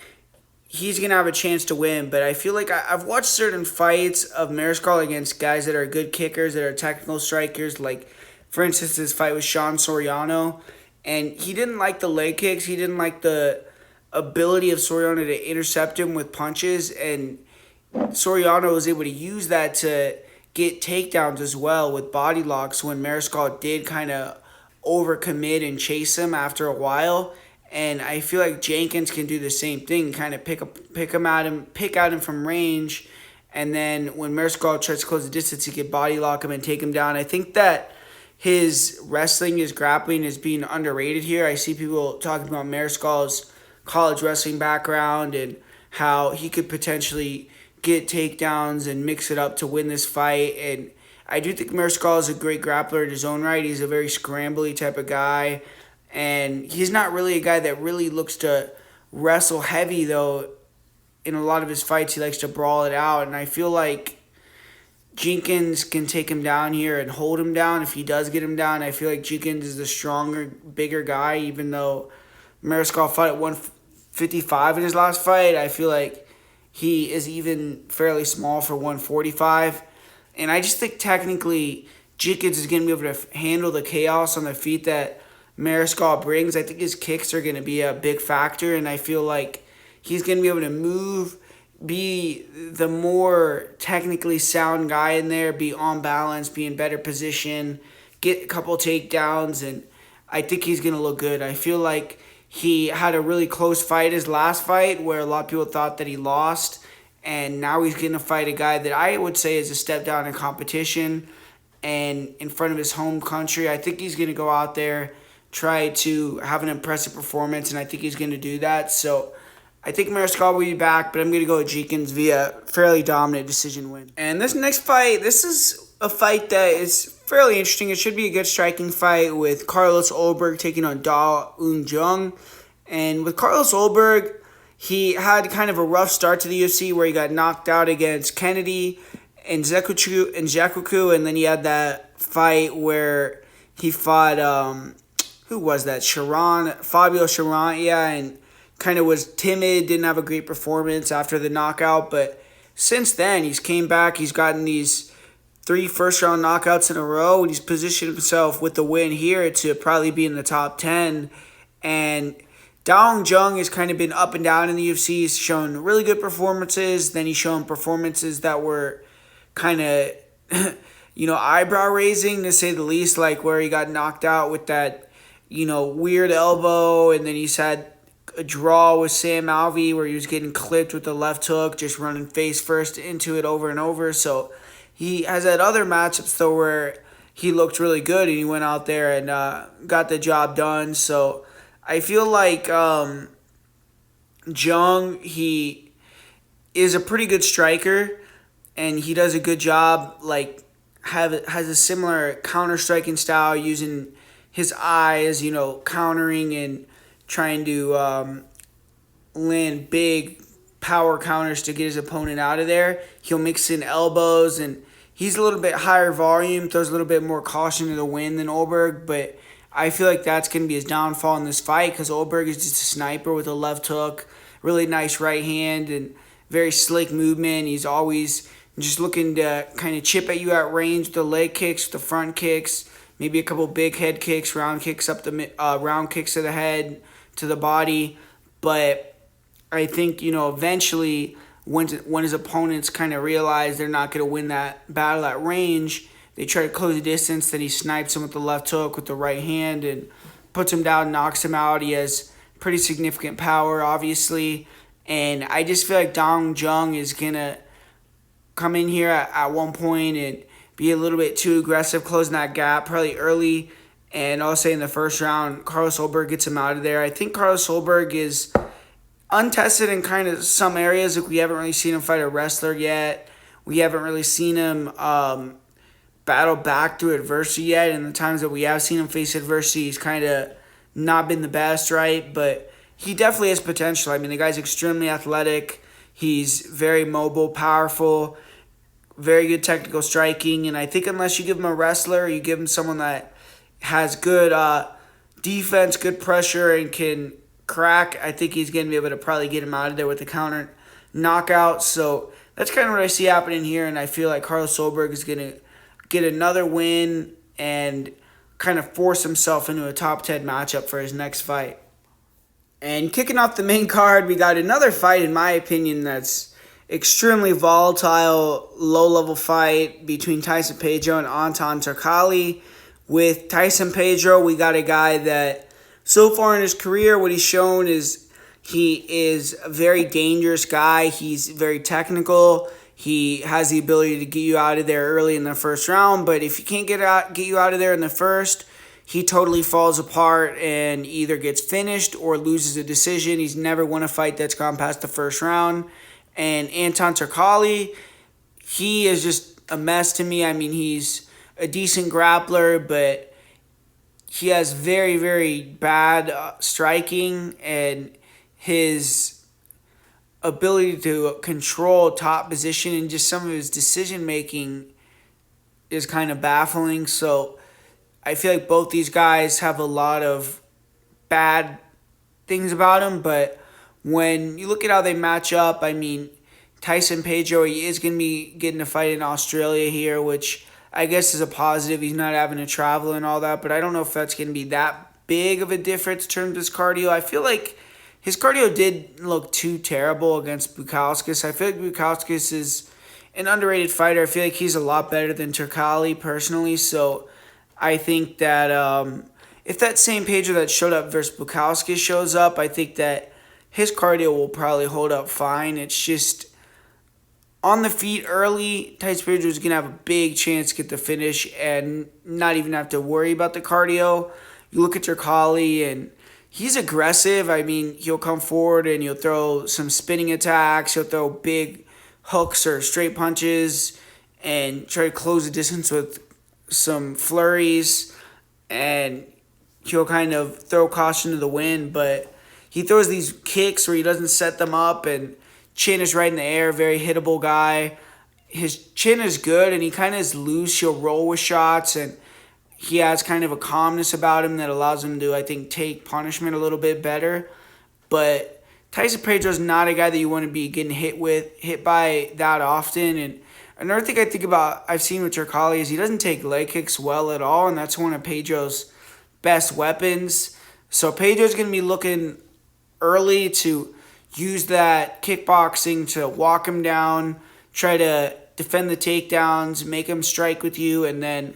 he's going to have a chance to win. But I feel like I've watched certain fights of Mariscal against guys that are good kickers, that are technical strikers, like, for instance, this fight with Sean Soriano, and he didn't like the leg kicks. He didn't like the ability of Soriano to intercept him with punches, and Soriano was able to use that to get takedowns as well with body locks when Mariscal did kind of overcommit and chase him after a while. And I feel like Jenkins can do the same thing, kind of pick out him from range, and then when Mariscal tries to close the distance, he can body lock him and take him down. I think that his wrestling, his grappling is being underrated here. I see people talking about Mariscal's college wrestling background and how he could potentially get takedowns and mix it up to win this fight. And I do think Mariscal is a great grappler in his own right. He's a very scrambly type of guy. And he's not really a guy that really looks to wrestle heavy, though. In a lot of his fights, he likes to brawl it out. And I feel like Jenkins can take him down here and hold him down. If he does get him down, I feel like Jenkins is the stronger, bigger guy, even though Mariscal fought at 155 in his last fight. I feel like he is even fairly small for 145. And I just think technically Jenkins is going to be able to handle the chaos on the feet that Mariscal brings. I think his kicks are going to be a big factor, and I feel like he's going to be able to move, be the more technically sound guy in there, be on balance, be in better position, get a couple takedowns, and I think he's going to look good. I feel like he had a really close fight his last fight where a lot of people thought that he lost, and now he's going to fight a guy that I would say is a step down in competition and in front of his home country. I think he's going to go out there, try to have an impressive performance, and I think he's going to do that. So I think Mariscal will be back, but I'm going to go with Jenkins via fairly dominant decision win. And this next fight, this is a fight that is fairly interesting. It should be a good striking fight with Carlos Ulberg taking on Jung. And with Carlos Ulberg, he had kind of a rough start to the UFC where he got knocked out against Kennedy and Jakuku, and then he had that fight where he fought, who was that? Fabio Sharon, yeah, and kind of was timid, didn't have a great performance after the knockout, but since then, he's came back, he's gotten these 3 first-round knockouts in a row, and he's positioned himself with the win here to probably be in the top 10, and Jung has kind of been up and down in the UFC. He's shown really good performances, then he's shown performances that were kind of, eyebrow-raising, to say the least, like where he got knocked out with that, weird elbow, and then he's had a draw with Sam Alvey where he was getting clipped with the left hook, just running face first into it over and over. So he has had other matchups, though, where he looked really good, and he went out there and got the job done. So I feel like Jung, he is a pretty good striker, and he does a good job, has a similar counter-striking style, using his eyes, countering and trying to land big power counters to get his opponent out of there. He'll mix in elbows, and he's a little bit higher volume, throws a little bit more caution to the wind than Ulberg, but I feel like that's going to be his downfall in this fight because Ulberg is just a sniper with a left hook, really nice right hand, and very slick movement. He's always just looking to kind of chip at you at range with the leg kicks, the front kicks, maybe a couple big head kicks, round kicks to the head, to the body. But I think, eventually when his opponents kind of realize they're not going to win that battle at range, they try to close the distance, then he snipes him with the left hook with the right hand and puts him down, knocks him out. He has pretty significant power, obviously. And I just feel like Jung is going to come in here at one point and be a little bit too aggressive, closing that gap probably early. And I'll say in the first round, Carlos Ulberg gets him out of there. I think Carlos Ulberg is untested in kind of some areas. Like we haven't really seen him fight a wrestler yet. We haven't really seen him battle back through adversity yet. And the times that we have seen him face adversity, he's kind of not been the best, right? But he definitely has potential. I mean, the guy's extremely athletic. He's very mobile, powerful, very good technical striking, and I think unless you give him a wrestler, you give him someone that has good defense, good pressure, and can crack, I think he's going to be able to probably get him out of there with a counter knockout. So that's kind of what I see happening here, and I feel like Carlos Ulberg is going to get another win and kind of force himself into a top 10 matchup for his next fight. And kicking off the main card, we got another fight, in my opinion, that's extremely volatile, low-level fight between Tyson Pedro and Anton Turkalj. With Tyson Pedro, we got a guy that so far in his career, what he's shown is he is a very dangerous guy. He's very technical. He has the ability to get you out of there early in the first round, but if he can't get you out of there in the first, he totally falls apart and either gets finished or loses a decision. He's never won a fight that's gone past the first round. And Anton Turkalj, he is just a mess to me. I mean, he's a decent grappler, but he has very, very bad striking, and his ability to control top position and just some of his decision making is kind of baffling. So I feel like both these guys have a lot of bad things about them, but when you look at how they match up, I mean, Tyson Pedro, he is going to be getting a fight in Australia here, which I guess is a positive. He's not having to travel and all that, but I don't know if that's going to be that big of a difference in terms of his cardio. I feel like his cardio did look too terrible against Bukauskas. I feel like Bukauskas is an underrated fighter. I feel like he's a lot better than Turkalj personally, so I think that if that same Pedro that showed up versus Bukauskas shows up, I think that his cardio will probably hold up fine. It's just on the feet early, Tyson Pedro is going to have a big chance to get the finish and not even have to worry about the cardio. You look at Turkalj, and he's aggressive. I mean, he'll come forward and he'll throw some spinning attacks. He'll throw big hooks or straight punches and try to close the distance with some flurries. And he'll kind of throw caution to the wind, but he throws these kicks where he doesn't set them up, and chin is right in the air, very hittable guy. His chin is good, and he kind of is loose. He'll roll with shots, and he has kind of a calmness about him that allows him to, I think, take punishment a little bit better. But Tyson Pedro is not a guy that you want to be getting hit by that often. And another thing I think about, I've seen with Turkalj, is he doesn't take leg kicks well at all, and that's one of Pedro's best weapons. So Pedro's going to be looking early to use that kickboxing to walk him down, try to defend the takedowns, make him strike with you, and then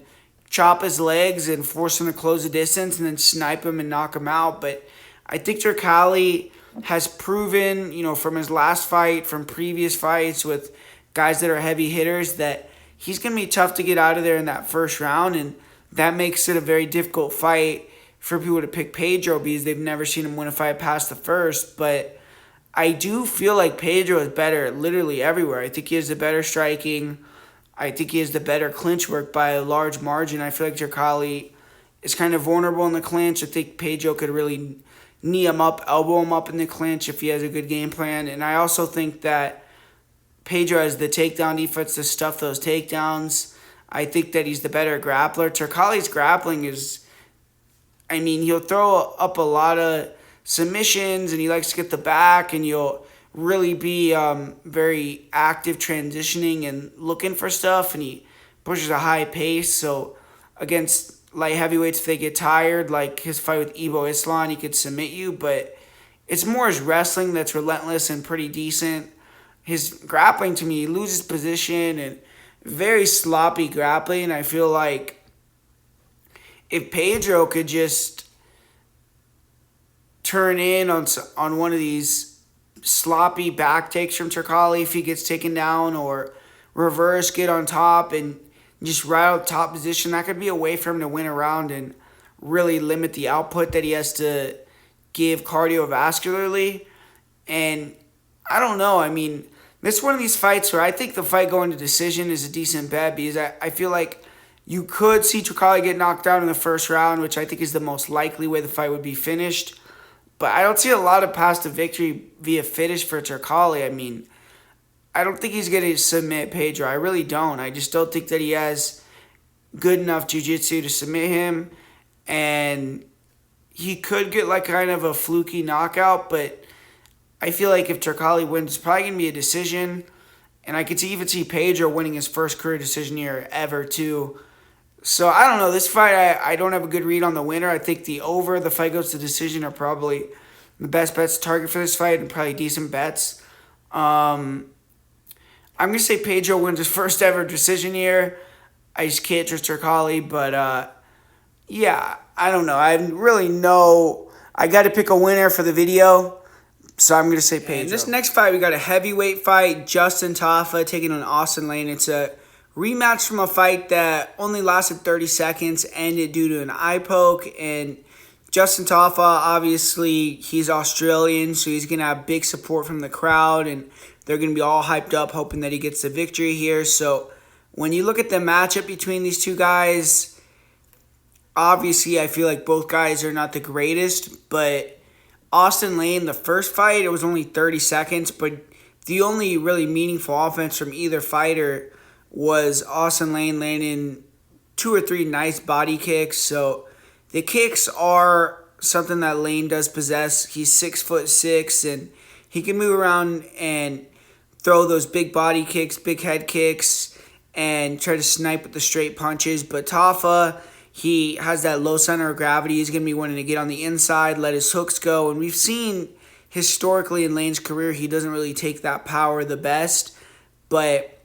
chop his legs and force him to close the distance and then snipe him and knock him out. But I think Turkalj has proven, from his last fight, from previous fights with guys that are heavy hitters, that he's going to be tough to get out of there in that first round, and that makes it a very difficult fight for people to pick Pedro because they've never seen him win a fight past the first. But I do feel like Pedro is better literally everywhere. I think he has the better striking. I think he has the better clinch work by a large margin. I feel like Turkalj is kind of vulnerable in the clinch. I think Pedro could really knee him up, elbow him up in the clinch if he has a good game plan. And I also think that Pedro has the takedown defense to stuff those takedowns. I think that he's the better grappler. Turkalj's grappling is, he'll throw up a lot of submissions, and he likes to get the back, and you'll really be very active transitioning and looking for stuff, and he pushes a high pace. So against light heavyweights, if they get tired, like his fight with Ivo Islam, he could submit you, but it's more his wrestling that's relentless and pretty decent. His grappling, to me, he loses position and very sloppy grappling. I feel like if Pedro could just turn in on one of these sloppy back takes from Turkalj if he gets taken down, or reverse, get on top and just ride out top position, that could be a way for him to win a round and really limit the output that he has to give cardiovascularly. And I don't know, this is one of these fights where I think the fight going to decision is a decent bet, because I feel like you could see Turkalj get knocked out in the first round, which I think is the most likely way the fight would be finished. But I don't see a lot of paths to victory via finish for Turkalj. I don't think he's going to submit Pedro. I really don't. I just don't think that he has good enough jiu-jitsu to submit him. And he could get like kind of a fluky knockout, but I feel like if Turkalj wins, it's probably going to be a decision. And I could even see Pedro winning his first career decision here ever, too. So, I don't know. This fight, I don't have a good read on the winner. I think the over, the fight goes to decision are probably the best bets to target for this fight and probably decent bets. I'm going to say Pedro wins his first ever decision here. I just can't trust Turkalj, but yeah, I don't know. I really know. I got to pick a winner for the video. So I'm going to say Pedro. In this next fight, we got a heavyweight fight. Justin Tafa taking on Austen Lane. It's a rematch from a fight that only lasted 30 seconds, ended due to an eye poke. And Justin Tafa, obviously, he's Australian, so he's going to have big support from the crowd. And they're going to be all hyped up, hoping that he gets the victory here. So when you look at the matchup between these two guys, obviously, I feel like both guys are not the greatest, but Austen Lane, the first fight, it was only 30 seconds, but the only really meaningful offense from either fighter was Austen Lane landing 2 or 3 nice body kicks. So the kicks are something that Lane does possess. He's 6'6", and he can move around and throw those big body kicks, big head kicks, and try to snipe with the straight punches. But Tafa, he has that low center of gravity. He's going to be wanting to get on the inside, let his hooks go. And we've seen historically in Lane's career, he doesn't really take that power the best. But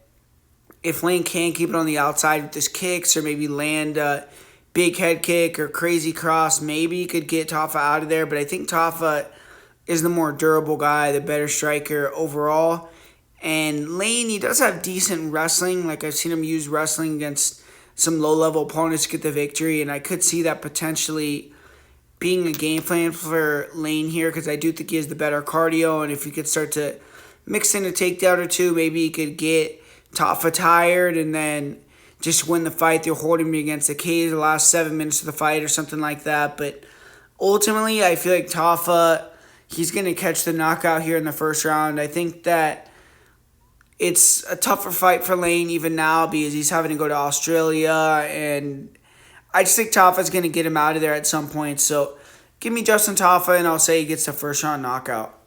if Lane can keep it on the outside with his kicks or maybe land a big head kick or crazy cross, maybe he could get Tafa out of there. But I think Tafa is the more durable guy, the better striker overall. And Lane, he does have decent wrestling. Like I've seen him use wrestling against some low-level opponents to get the victory, and I could see that potentially being a game plan for Lane here because I do think he has the better cardio, and if he could start to mix in a takedown or two, maybe he could get Tafa tired and then just win the fight. They're holding me against the cage the last 7 minutes of the fight or something like that, but ultimately I feel like Tafa, he's going to catch the knockout here in the first round. I think that it's a tougher fight for Lane even now because he's having to go to Australia, and I just think Tafa's going to get him out of there at some point. So give me Justin Tafa, and I'll say he gets the first round knockout.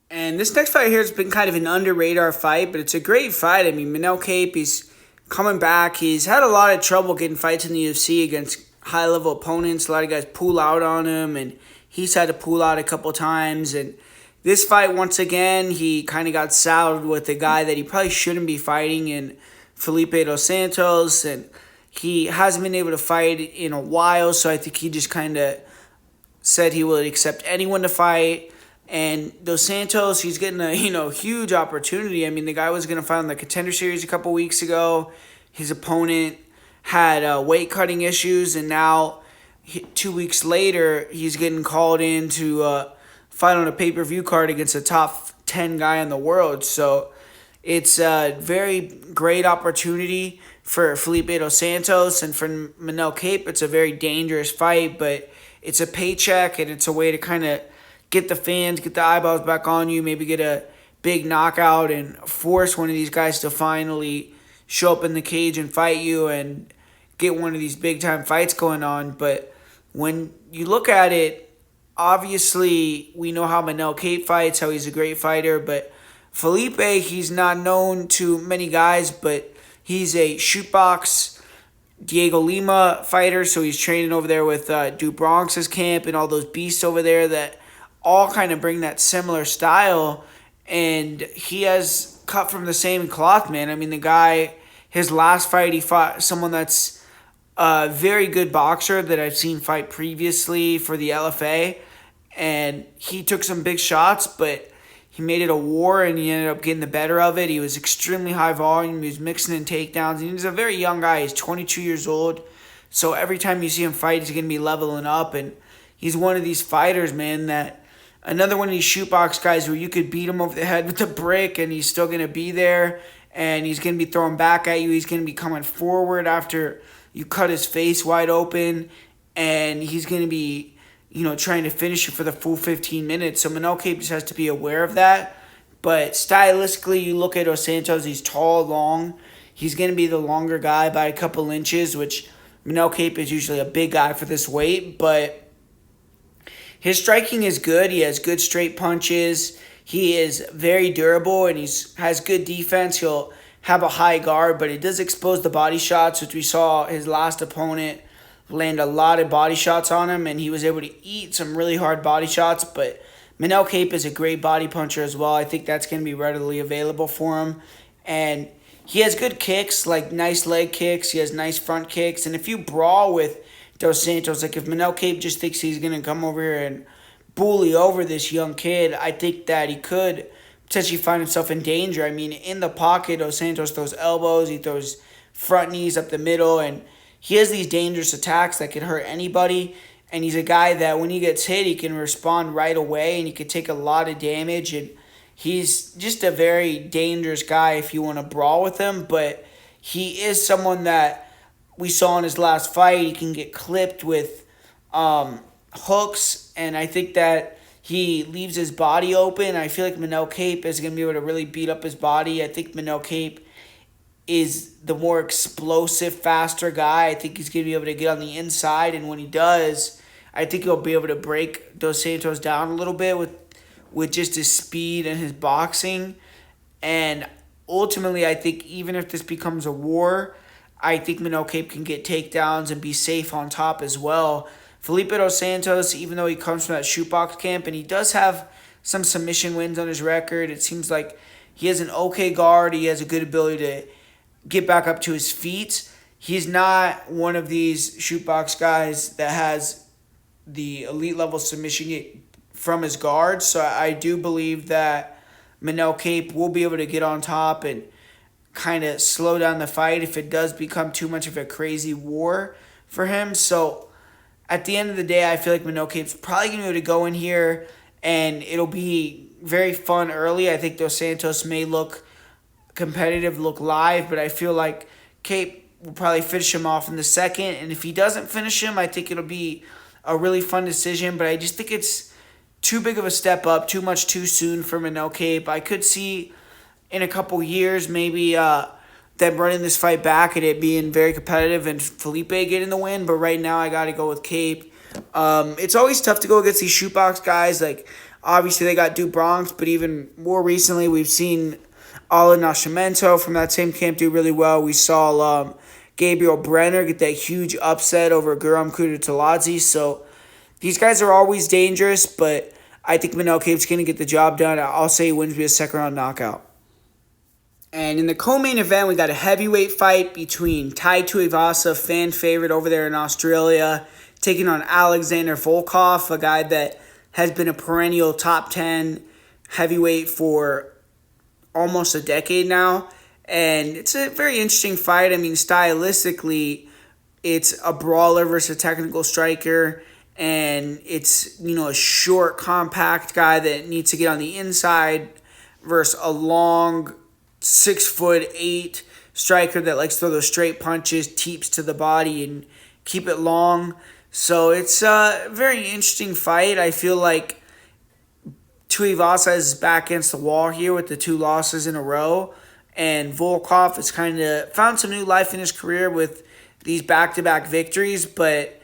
And this next fight here has been kind of an under-radar fight, but it's a great fight. I mean, Manel Kape, he's coming back. He's had a lot of trouble getting fights in the UFC against high-level opponents. A lot of guys pull out on him, and he's had to pull out a couple times, and this fight, once again, he kind of got saddled with a guy that he probably shouldn't be fighting in Felipe dos Santos, and he hasn't been able to fight in a while, so I think he just kind of said he would accept anyone to fight. And dos Santos, he's getting a huge opportunity. I mean, the guy was going to fight on the Contender Series a couple weeks ago. His opponent had weight cutting issues, and now 2 weeks later, he's getting called in to fight on a pay-per-view card against a top 10 guy in the world. So it's a very great opportunity for Felipe dos Santos, and for Manel Kape, it's a very dangerous fight, but it's a paycheck, and it's a way to kind of get the fans, get the eyeballs back on you, maybe get a big knockout and force one of these guys to finally show up in the cage and fight you and get one of these big-time fights going on. But when you look at it, obviously, we know how Manel Kape fights, how he's a great fighter, but Felipe, he's not known to many guys, but he's a shootbox Diego Lima fighter, so he's training over there with Du Bronx's camp and all those beasts over there that all kind of bring that similar style, and he has cut from the same cloth, man. I mean, the guy, his last fight, he fought someone that's a very good boxer that I've seen fight previously for the LFA, and he took some big shots, but he made it a war, and he ended up getting the better of it. He was extremely high volume. He was mixing in takedowns, and he's a very young guy. He's 22 years old, so every time you see him fight, he's going to be leveling up, and he's one of these fighters, man, that another one of these shootbox guys where you could beat him over the head with a brick, and he's still going to be there, and he's going to be throwing back at you. He's going to be coming forward after you cut his face wide open, and he's going to be trying to finish it for the full 15 minutes. So Manel Kape just has to be aware of that. But stylistically, you look at Dos Santos, he's tall, long. He's going to be the longer guy by a couple inches, which Manel Kape is usually a big guy for this weight. But his striking is good. He has good straight punches. He is very durable, and has good defense. He'll have a high guard, but it does expose the body shots, which we saw his last opponent land a lot of body shots on him, and he was able to eat some really hard body shots. But Manel Kape is a great body puncher as well. I think that's going to be readily available for him. And he has good kicks, like nice leg kicks. He has nice front kicks. And if you brawl with Dos Santos, like if Manel Kape just thinks he's going to come over here and bully over this young kid, I think that he could potentially find himself in danger. I mean, in the pocket, Dos Santos throws elbows, he throws front knees up the middle, and he has these dangerous attacks that could hurt anybody. And he's a guy that when he gets hit, he can respond right away, and he could take a lot of damage. And he's just a very dangerous guy if you want to brawl with him. But he is someone that we saw in his last fight. He can get clipped with hooks, and I think that he leaves his body open. I feel like Manel Kape is going to be able to really beat up his body. I think Manel Kape is the more explosive, faster guy. I think he's going to be able to get on the inside, and when he does, I think he'll be able to break Dos Santos down a little bit with just his speed and his boxing. And ultimately, I think even if this becomes a war, I think Manel Kape can get takedowns and be safe on top as well. Felipe Dos Santos, even though he comes from that shootbox camp, and he does have some submission wins on his record, it seems like he has an okay guard. He has a good ability to get back up to his feet. He's not one of these shootbox guys that has the elite level submission from his guard. So I do believe that Manel Kape will be able to get on top and kind of slow down the fight if it does become too much of a crazy war for him. So at the end of the day, I feel like Manel Kape's probably going to be able to go in here, and it'll be very fun early. I think Dos Santos may look competitive, look live, but I feel like Kape will probably finish him off in the second. And if he doesn't finish him, I think it'll be a really fun decision. But I just think it's too big of a step up, too much too soon for Manel Kape. I could see in a couple years maybe them running this fight back and it being very competitive and Felipe getting the win. But right now I got to go with Kape. It's always tough to go against these shootbox guys. Like, obviously they got Duke Bronx, but even more recently we've seen Alan Nascimento from that same camp do really well. We saw Gabriel Brenner get that huge upset over Guram Kudus-Talladze. So these guys are always dangerous, but I think Manel Kape's going to get the job done. I'll say he wins via second-round knockout. And in the co-main event, we got a heavyweight fight between Tuivasa, fan favorite over there in Australia, taking on Alexander Volkov, a guy that has been a perennial top 10 heavyweight for almost a decade now. And it's a very interesting fight. I mean, stylistically, it's a brawler versus a technical striker. And it's, a short, compact guy that needs to get on the inside versus a long 6'8" striker that likes to throw those straight punches, teeps to the body, and keep it long. So it's a very interesting fight. I feel like Tuivasa is back against the wall here with the 2 losses in a row. And Volkov has kind of found some new life in his career with these back-to-back victories, but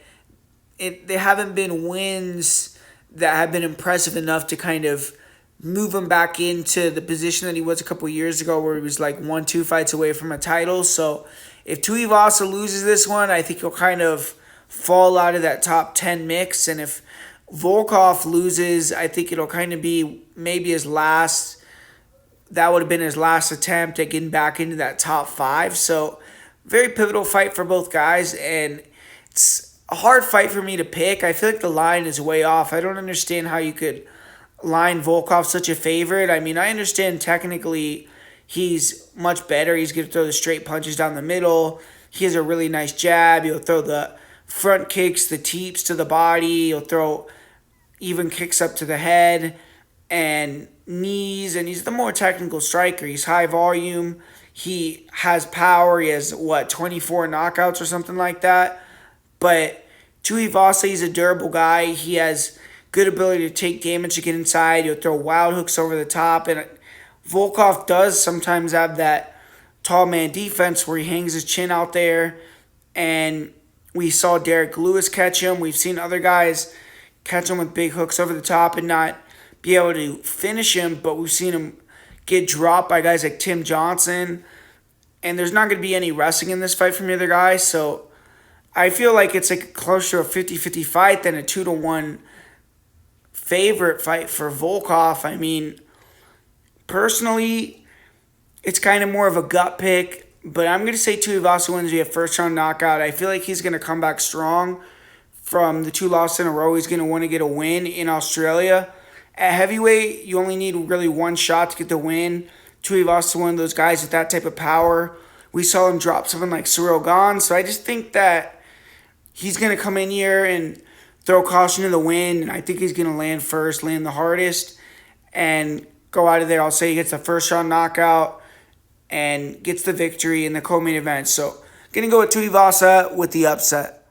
they haven't been wins that have been impressive enough to kind of move him back into the position that he was a couple years ago where he was like 1-2 fights away from a title. So if Tuivasa loses this one, I think he'll kind of fall out of that top 10 mix. And if Volkov loses, I think it'll kind of be maybe that would have been his last attempt at getting back into that top 5. So very pivotal fight for both guys, and it's a hard fight for me to pick. I feel like the line is way off. I don't understand how you could line Volkov such a favorite. I mean, I understand technically he's much better. He's going to throw the straight punches down the middle. He has a really nice jab. He'll throw the front kicks, the teeps to the body. He'll throw even kicks up to the head and knees, and he's the more technical striker. He's high volume. He has power. He has, 24 knockouts or something like that. But Tuivasa, he's a durable guy. He has good ability to take damage to get inside. He'll throw wild hooks over the top. And Volkov does sometimes have that tall man defense where he hangs his chin out there, and we saw Derek Lewis catch him. We've seen other guys catch him with big hooks over the top and not be able to finish him, but we've seen him get dropped by guys like Tim Johnson, and there's not going to be any wrestling in this fight from either guy, so I feel like it's like closer to a 50-50 fight than a 2-1 favorite fight for Volkov. I mean, personally, it's kind of more of a gut pick, but I'm going to say Tuivasa wins via first round knockout. I feel like he's going to come back strong from the 2 losses in a row. He's going to want to get a win in Australia. At heavyweight, you only need really one shot to get the win. Tuivasa, one of those guys with that type of power. We saw him drop someone like Cyril Gahn, so I just think that he's going to come in here and throw caution to the wind, and I think he's going to land first, land the hardest, and go out of there. I'll say he gets the first round knockout and gets the victory in the co-main event. So, going to go with Tuivasa with the upset.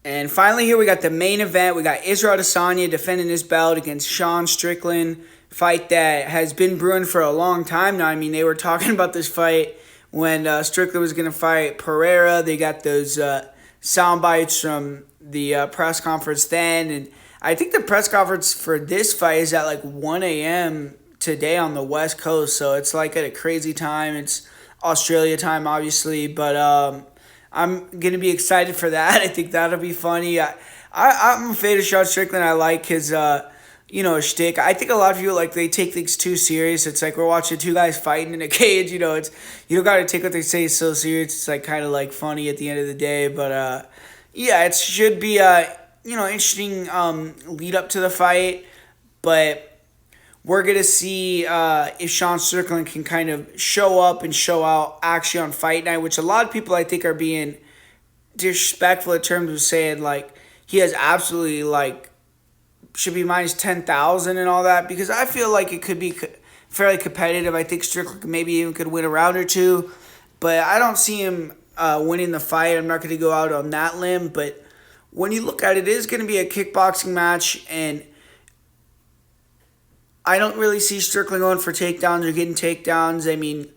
And finally here we got the main event. We got Israel Adesanya defending his belt against Strickland. Fight that has been brewing for a long time now. I mean, they were talking about this fight when Strickland was going to fight Pereira. They got those sound bites from the press conference then. And I think the press conference for this fight is at like 1 a.m. today on the West Coast. So it's like at a crazy time. It's Australia time, obviously. But I'm going to be excited for that. I think that'll be funny. I'm a fan of Strickland. I like his, shtick. I think a lot of people, like, they take things too serious. It's like we're watching 2 guys fighting in a cage. You don't got to take what they say so serious. It's, like, kind of, like, funny at the end of the day. But, yeah, it should be, interesting lead up to the fight. But we're going to see if Strickland can kind of show up and show out actually on fight night, which a lot of people I think are being disrespectful in terms of saying, like, he has absolutely, like, should be minus 10,000 and all that, because I feel like it could be fairly competitive. I think Strickland maybe even could win a round or two, but I don't see him winning the fight. I'm not going to go out on that limb, but when you look at it, it is going to be a kickboxing match, and I don't really see Strickland going for takedowns or getting takedowns. I mean,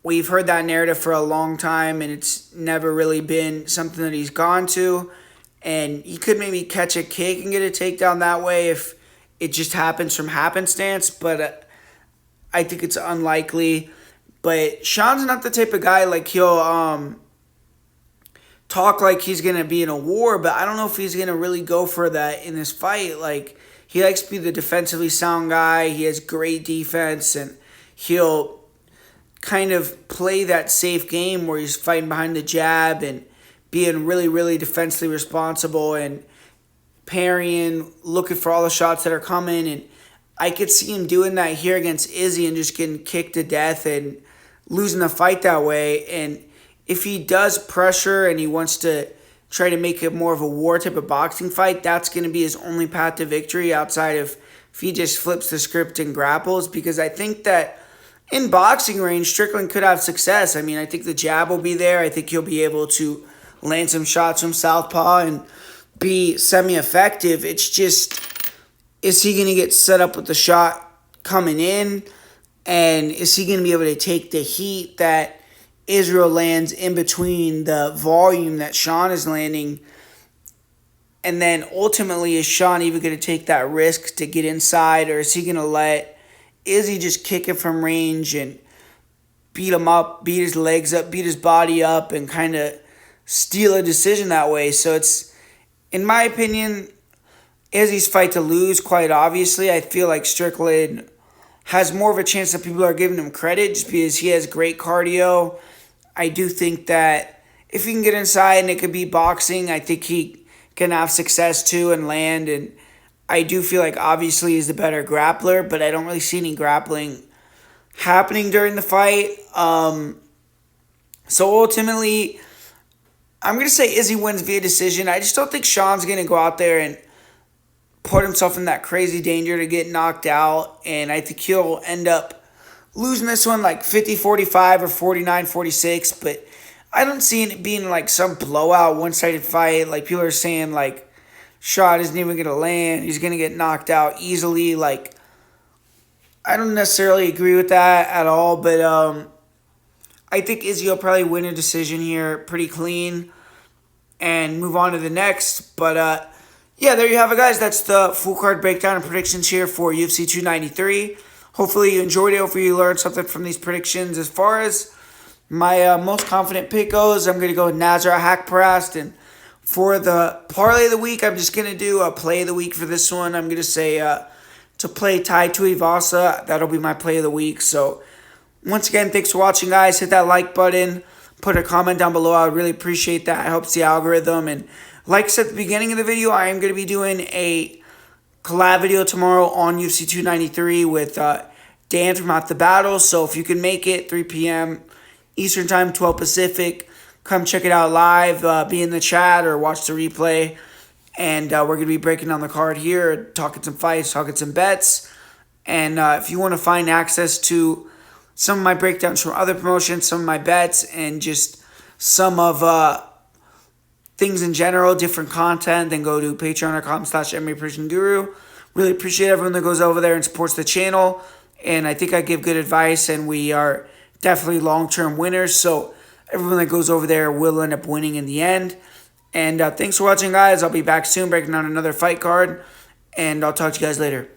we've heard that narrative for a long time, and it's never really been something that he's gone to. And he could maybe catch a kick and get a takedown that way if it just happens from happenstance, but I think it's unlikely. But Sean's not the type of guy, like, he'll talk like he's going to be in a war, but I don't know if he's going to really go for that in this fight. Like, he likes to be the defensively sound guy. He has great defense, and he'll kind of play that safe game where he's fighting behind the jab and being really, really defensively responsible and parrying, looking for all the shots that are coming. And I could see him doing that here against Izzy and just getting kicked to death and losing the fight that way. And if he does pressure and he wants to try to make it more of a war type of boxing fight, that's going to be his only path to victory outside of if he just flips the script and grapples. Because I think that in boxing range, Strickland could have success. I mean, I think the jab will be there. I think he'll be able to land some shots from southpaw and be semi-effective. It's just, is he going to get set up with the shot coming in? And is he going to be able to take the heat that Israel lands in between the volume that Sean is landing? And then ultimately, is Sean even going to take that risk to get inside, or is he going to let Izzy just kick it from range and beat him up, beat his legs up, beat his body up, and kind of steal a decision that way? So it's, in my opinion, Izzy's fight to lose, quite obviously. I feel like Strickland has more of a chance that people are giving him credit just because he has great cardio. I do think that if he can get inside and it could be boxing, I think he can have success too and land. And I do feel like obviously he's the better grappler, but I don't really see any grappling happening during the fight. So ultimately, I'm going to say Izzy wins via decision. I just don't think Sean's going to go out there and put himself in that crazy danger to get knocked out. And I think he'll end up losing this one like 50-45 or 49-46. But I don't see it being like some blowout, one-sided fight. Like, people are saying, like, Sean isn't even going to land. He's going to get knocked out easily. Like, I don't necessarily agree with that at all, but I think Izzy will probably win a decision here pretty clean and move on to the next. But yeah, there you have it, guys. That's the full card breakdown and predictions here for UFC 293. Hopefully you enjoyed it. Hopefully you learned something from these predictions. As far as my most confident pick goes, I'm going to go with Nasrat Haqparast. And for the parlay of the week, I'm just going to do a play of the week for this one. I'm going to say to play Tuivasa. That'll be my play of the week. So once again, thanks for watching, guys. Hit that like button. Put a comment down below. I would really appreciate that. It helps the algorithm. And like I said at the beginning of the video, I am going to be doing a collab video tomorrow on UFC 293 with Dan from Out the Battle. So if you can make it 3 p.m. Eastern Time, 12 Pacific, come check it out live. Be in the chat or watch the replay. And we're going to be breaking down the card here, talking some fights, talking some bets. And if you want to find access to some of my breakdowns from other promotions, some of my bets, and just some of things in general, different content, then go to patreon.com/MMAPredictionGuru. Really appreciate everyone that goes over there and supports the channel. And I think I give good advice, and we are definitely long-term winners. So everyone that goes over there will end up winning in the end. And thanks for watching, guys. I'll be back soon breaking down another fight card. And I'll talk to you guys later.